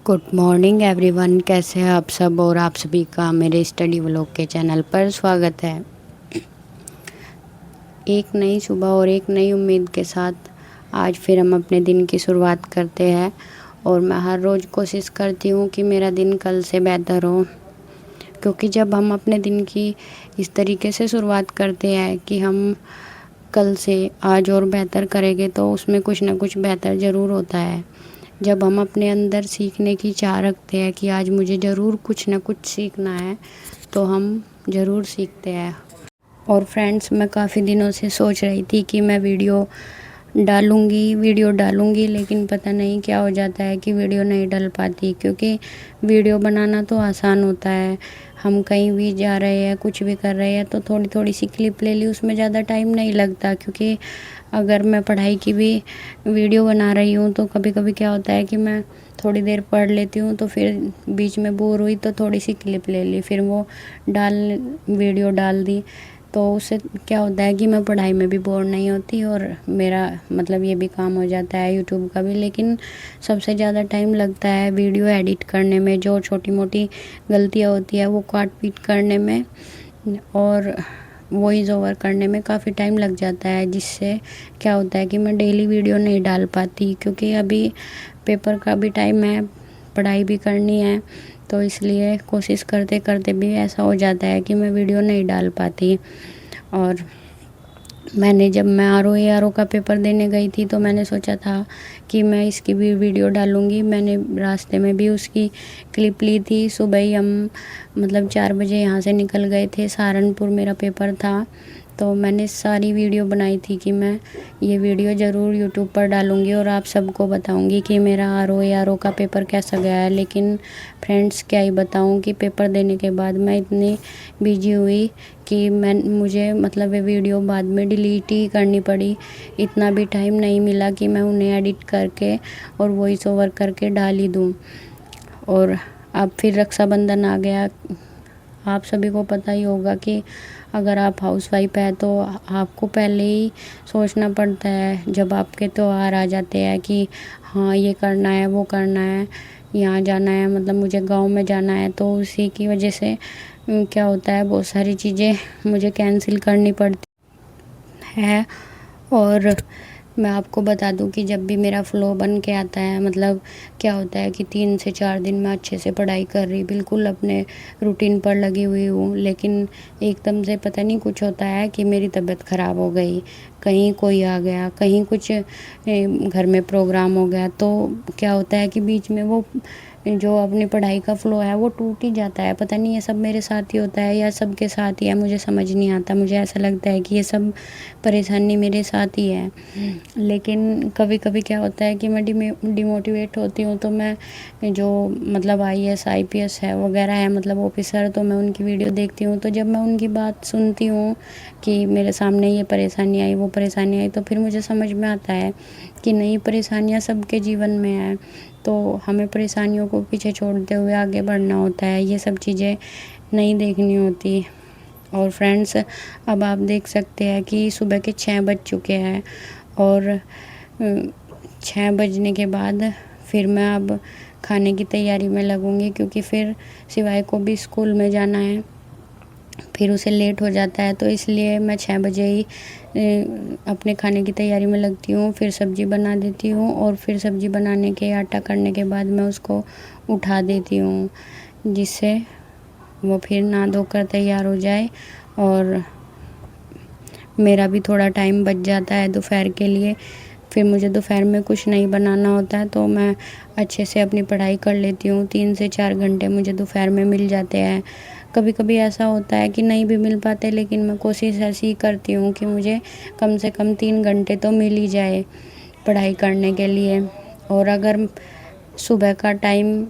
Good morning everyone, कैसे हैं आप सब। और आप सभी का मेरे स्टडी व्लॉग के चैनल पर स्वागत है। एक नई सुबह और एक नई उम्मीद के साथ आज फिर हम अपने दिन की शुरुआत करते हैं। और मैं हर रोज़ कोशिश करती हूँ कि मेरा दिन कल से बेहतर हो, क्योंकि जब हम अपने दिन की इस तरीके से शुरुआत करते हैं कि हम कल से आज और बेहतर करेंगे, तो उसमें कुछ ना कुछ बेहतर ज़रूर होता है। जब हम अपने अंदर सीखने की चाह रखते हैं कि आज मुझे ज़रूर कुछ ना कुछ सीखना है, तो हम ज़रूर सीखते हैं। और फ्रेंड्स, मैं काफ़ी दिनों से सोच रही थी कि मैं वीडियो डालूँगी, लेकिन पता नहीं क्या हो जाता है कि वीडियो नहीं डल पाती। क्योंकि वीडियो बनाना तो आसान होता है, हम कहीं भी जा रहे हैं, कुछ भी कर रहे हैं, तो थोड़ी थोड़ी सी क्लिप ले ली, उसमें ज़्यादा टाइम नहीं लगता। क्योंकि अगर मैं पढ़ाई की भी वीडियो बना रही हूँ तो कभी कभी क्या होता है कि मैं थोड़ी देर पढ़ लेती हूँ, तो फिर बीच में बोर हुई तो थोड़ी सी क्लिप ले ली, फिर वो वीडियो डाल दी। तो उससे क्या होता है कि मैं पढ़ाई में भी बोर नहीं होती और मेरा मतलब ये भी काम हो जाता है यूट्यूब का भी। लेकिन सबसे ज़्यादा टाइम लगता है वीडियो एडिट करने में, जो छोटी मोटी गलतियाँ होती है वो काट पीट करने में और वॉइस ओवर करने में काफ़ी टाइम लग जाता है। जिससे क्या होता है कि मैं डेली वीडियो नहीं डाल पाती, क्योंकि अभी पेपर का भी टाइम है, पढ़ाई भी करनी है, तो इसलिए कोशिश करते करते भी ऐसा हो जाता है कि मैं वीडियो नहीं डाल पाती। और जब मैं आर ओ का पेपर देने गई थी, तो मैंने सोचा था कि मैं इसकी भी वीडियो डालूँगी। मैंने रास्ते में भी उसकी क्लिप ली थी। सुबह ही हम मतलब 4 बजे यहाँ से निकल गए थे, सहारनपुर मेरा पेपर था। तो मैंने सारी वीडियो बनाई थी कि मैं ये वीडियो ज़रूर यूट्यूब पर डालूँगी और आप सबको बताऊँगी कि मेरा आर ओ का पेपर कैसा गया है। लेकिन फ्रेंड्स, क्या ही बताऊँ कि पेपर देने के बाद मैं इतनी बिजी हुई कि मुझे मतलब ये वीडियो बाद में डिलीट ही करनी पड़ी। इतना भी टाइम नहीं मिला कि मैं उन्हें एडिट करके और वॉइस ओवर करके डाल ही दूँ। और अब फिर रक्षाबंधन आ गया। आप सभी को पता ही होगा कि अगर आप हाउसवाइफ है तो आपको पहले ही सोचना पड़ता है, जब आपके त्योहार आ जाते हैं कि हाँ ये करना है, वो करना है, यहाँ जाना है, मतलब मुझे गांव में जाना है। तो उसी की वजह से क्या होता है, बहुत सारी चीज़ें मुझे कैंसिल करनी पड़ती है। और मैं आपको बता दूं कि जब भी मेरा फ़्लो बन के आता है, मतलब क्या होता है कि 3 से 4 दिन मैं अच्छे से पढ़ाई कर रही, बिल्कुल अपने रूटीन पर लगी हुई हूँ, लेकिन एकदम से पता नहीं कुछ होता है कि मेरी तबीयत ख़राब हो गई, कहीं कोई आ गया, कहीं कुछ घर में प्रोग्राम हो गया। तो क्या होता है कि बीच में वो जो अपनी पढ़ाई का फ़्लो है वो टूट ही जाता है। पता नहीं ये सब मेरे साथ ही होता है या सबके साथ ही है, मुझे समझ नहीं आता। मुझे ऐसा लगता है कि ये सब परेशानी मेरे साथ ही है। लेकिन कभी कभी क्या होता है कि मैं डिमोटिवेट होती हूँ, तो मैं जो मतलब IAS IPS है वगैरह है, मतलब ऑफिसर, तो मैं उनकी वीडियो देखती हूँ। तो जब मैं उनकी बात सुनती हूँ कि मेरे सामने ये परेशानी आई, वो परेशानी आई, तो फिर मुझे समझ में आता है कि नई परेशानियाँ सबके जीवन में हैं, तो हमें परेशानियों को पीछे छोड़ते हुए आगे बढ़ना होता है। ये सब चीज़ें नहीं देखनी होती। और फ्रेंड्स, अब आप देख सकते हैं कि सुबह के 6 बज चुके हैं और 6 बजने के बाद फिर मैं अब खाने की तैयारी में लगूंगी, क्योंकि फिर सिवाय को भी स्कूल में जाना है, फिर उसे लेट हो जाता है। तो इसलिए मैं 6 बजे ही अपने खाने की तैयारी में लगती हूँ, फिर सब्ज़ी बना देती हूँ और फिर सब्ज़ी बनाने के आटा करने के बाद मैं उसको उठा देती हूँ, जिससे वो फिर नहा धोकर तैयार हो जाए और मेरा भी थोड़ा टाइम बच जाता है दोपहर के लिए। फिर मुझे दोपहर में कुछ नहीं बनाना होता है, तो मैं अच्छे से अपनी पढ़ाई कर लेती हूँ। 3 से 4 घंटे मुझे दोपहर में मिल जाते हैं। कभी कभी ऐसा होता है कि नहीं भी मिल पाते, लेकिन मैं कोशिश ऐसी ही करती हूँ कि मुझे कम से कम 3 घंटे तो मिल ही जाए पढ़ाई करने के लिए। और अगर सुबह का टाइम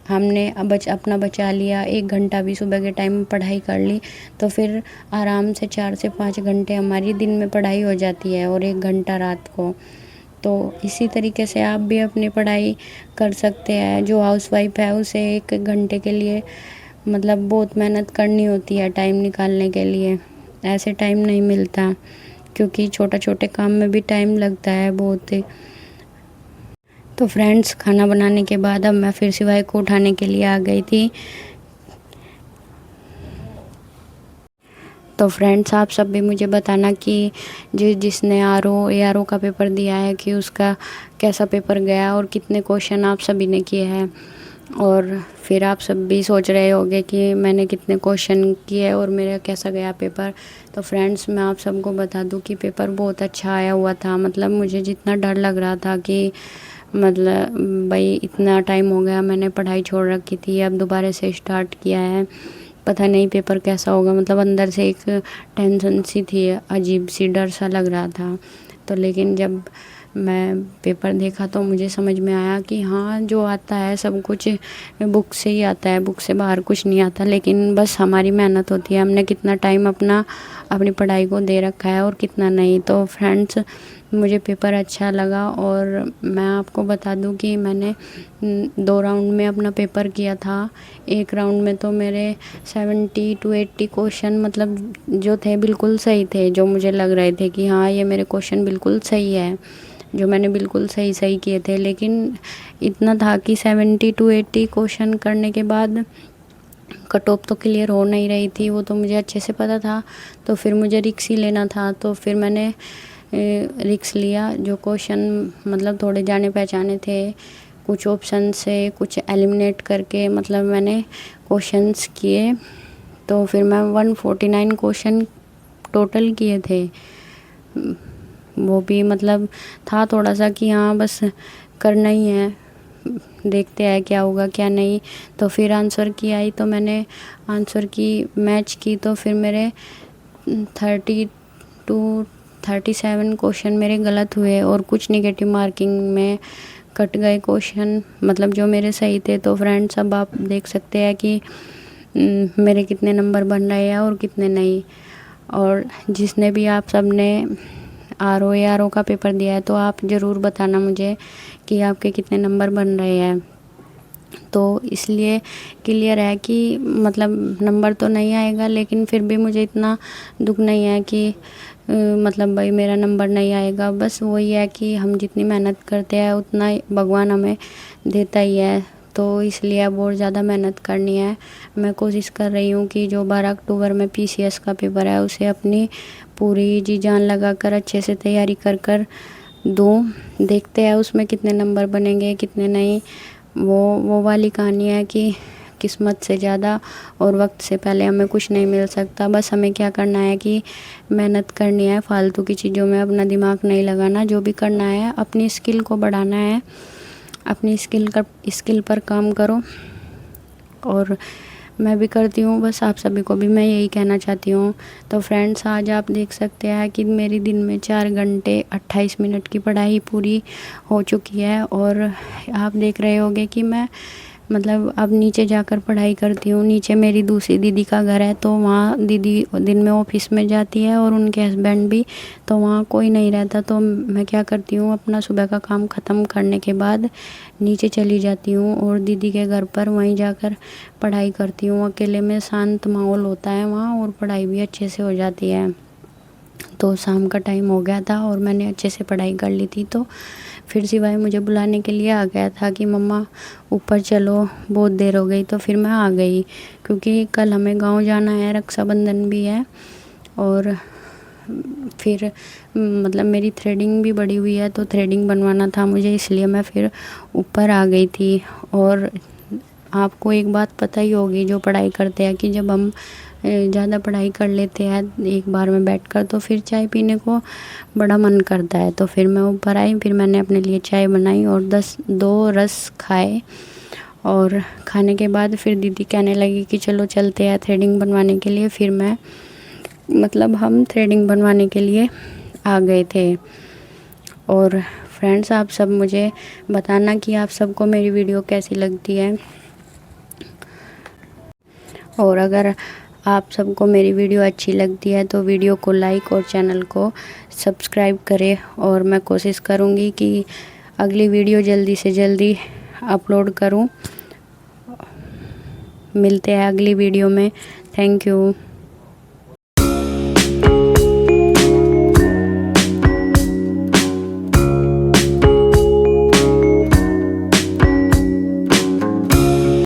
हमने अपना बचा लिया, 1 घंटा भी सुबह के टाइम पढ़ाई कर ली, तो फिर आराम से 4 से 5 घंटे हमारी दिन में पढ़ाई हो जाती है और 1 घंटा रात को। तो इसी तरीके से आप भी अपनी पढ़ाई कर सकते हैं। जो हाउसवाइफ है उसे 1 घंटे के लिए मतलब बहुत मेहनत करनी होती है टाइम निकालने के लिए, ऐसे टाइम नहीं मिलता, क्योंकि छोटे छोटे काम में भी टाइम लगता है बहुत। तो फ्रेंड्स, खाना बनाने के बाद अब मैं फिर शिवाय को उठाने के लिए आ गई थी। तो फ्रेंड्स, आप सब भी मुझे बताना कि जिसने ARO का पेपर दिया है कि उसका कैसा पेपर गया और कितने क्वेश्चन आप सभी ने किए हैं। और फिर आप सब भी सोच रहे होंगे कि मैंने कितने क्वेश्चन किए और मेरा कैसा गया पेपर। तो फ्रेंड्स, मैं आप सबको बता दूं कि पेपर बहुत अच्छा आया हुआ था। मतलब मुझे जितना डर लग रहा था कि मतलब भाई इतना टाइम हो गया, मैंने पढ़ाई छोड़ रखी थी, अब दोबारा से स्टार्ट किया है, पता नहीं पेपर कैसा होगा। मतलब अंदर से एक टेंशन सी थी, अजीब सी डर सा लग रहा था। तो लेकिन जब मैं पेपर देखा तो मुझे समझ में आया कि हाँ, जो आता है सब कुछ बुक से ही आता है, बुक से बाहर कुछ नहीं आता। लेकिन बस हमारी मेहनत होती है, हमने कितना टाइम अपनी पढ़ाई को दे रखा है और कितना नहीं। तो फ्रेंड्स, मुझे पेपर अच्छा लगा। और मैं आपको बता दूं कि मैंने 2 राउंड में अपना पेपर किया था। एक राउंड में तो मेरे 70 to 80 क्वेश्चन मतलब जो थे बिल्कुल सही थे, जो मुझे लग रहे थे कि हाँ, ये मेरे क्वेश्चन बिल्कुल सही है, जो मैंने बिल्कुल सही किए थे। लेकिन इतना था कि 70 to 80 क्वेश्चन करने के बाद कट ऑफ तो क्लियर हो नहीं रही थी, वो तो मुझे अच्छे से पता था। तो फिर मुझे रिक्स ही लेना था, तो फिर मैंने रिक्स लिया। जो क्वेश्चन मतलब थोड़े जाने पहचाने थे, कुछ ऑप्शन से कुछ एलिमिनेट करके मतलब मैंने क्वेश्चंस किए। तो फिर मैं 149 क्वेश्चन टोटल किए थे। वो भी मतलब था थोड़ा सा कि हाँ, बस करना ही है, देखते हैं क्या होगा क्या नहीं। तो फिर आंसर की आई, तो मैंने आंसर की मैच की, तो फिर मेरे 30 to 37 क्वेश्चन मेरे गलत हुए और कुछ नेगेटिव मार्किंग में कट गए क्वेश्चन, मतलब जो मेरे सही थे। तो फ्रेंड्स, अब आप देख सकते हैं कि मेरे कितने नंबर बन रहे हैं और कितने नहीं। और जिसने भी आप सब ने ARO का पेपर दिया है, तो आप ज़रूर बताना मुझे कि आपके कितने नंबर बन रहे हैं। तो इसलिए क्लियर है कि मतलब नंबर तो नहीं आएगा, लेकिन फिर भी मुझे इतना दुख नहीं है कि मतलब भाई मेरा नंबर नहीं आएगा। बस वही है कि हम जितनी मेहनत करते हैं उतना भगवान हमें देता ही है। तो इसलिए अब और ज़्यादा मेहनत करनी है। मैं कोशिश कर रही हूँ कि जो 12 अक्टूबर में PCS का पेपर है, उसे अपनी पूरी जी जान लगा कर अच्छे से तैयारी कर दूँ। देखते हैं उसमें कितने नंबर बनेंगे कितने नहीं। वो वाली कहानी है कि किस्मत से ज़्यादा और वक्त से पहले हमें कुछ नहीं मिल सकता। बस हमें क्या करना है कि मेहनत करनी है, फालतू की चीज़ों में अपना दिमाग नहीं लगाना। जो भी करना है अपनी स्किल को बढ़ाना है, अपनी स्किल पर काम करो। और मैं भी करती हूँ, बस आप सभी को भी मैं यही कहना चाहती हूँ। तो फ्रेंड्स, आज आप देख सकते हैं कि मेरी दिन में 4 घंटे 28 मिनट की पढ़ाई पूरी हो चुकी है। और आप देख रहे होंगे कि मैं मतलब अब नीचे जाकर पढ़ाई करती हूँ। नीचे मेरी दूसरी दीदी का घर है, तो वहाँ दीदी दिन में ऑफिस में जाती है और उनके हस्बैंड भी, तो वहाँ कोई नहीं रहता। तो मैं क्या करती हूँ, अपना सुबह का काम ख़त्म करने के बाद नीचे चली जाती हूँ और दीदी के घर पर वहीं जाकर पढ़ाई करती हूँ। अकेले में शांत माहौल होता है वहाँ और पढ़ाई भी अच्छे से हो जाती है। तो शाम का टाइम हो गया था और मैंने अच्छे से पढ़ाई कर ली थी। तो फिर सिवाय मुझे बुलाने के लिए आ गया था कि मम्मा ऊपर चलो, बहुत देर हो गई। तो फिर मैं आ गई, क्योंकि कल हमें गांव जाना है, रक्षाबंधन भी है। और फिर मतलब मेरी थ्रेडिंग भी बढ़ी हुई है, तो थ्रेडिंग बनवाना था मुझे, इसलिए मैं फिर ऊपर आ गई थी। और आपको एक बात पता ही होगी जो पढ़ाई करते हैं, कि जब हम ज़्यादा पढ़ाई कर लेते हैं एक बार में बैठकर, तो फिर चाय पीने को बड़ा मन करता है। तो फिर मैं ऊपर आई, फिर मैंने अपने लिए चाय बनाई और 2 रस खाए। और खाने के बाद फिर दीदी कहने लगी कि चलो चलते हैं थ्रेडिंग बनवाने के लिए। फिर मैं मतलब हम थ्रेडिंग बनवाने के लिए आ गए थे। और फ्रेंड्स, आप सब मुझे बताना कि आप सबको मेरी वीडियो कैसी लगती है। और अगर आप सबको मेरी वीडियो अच्छी लगती है तो वीडियो को लाइक और चैनल को सब्सक्राइब करें। और मैं कोशिश करूँगी कि अगली वीडियो जल्दी से जल्दी अपलोड करूँ। मिलते हैं अगली वीडियो में। Thank you.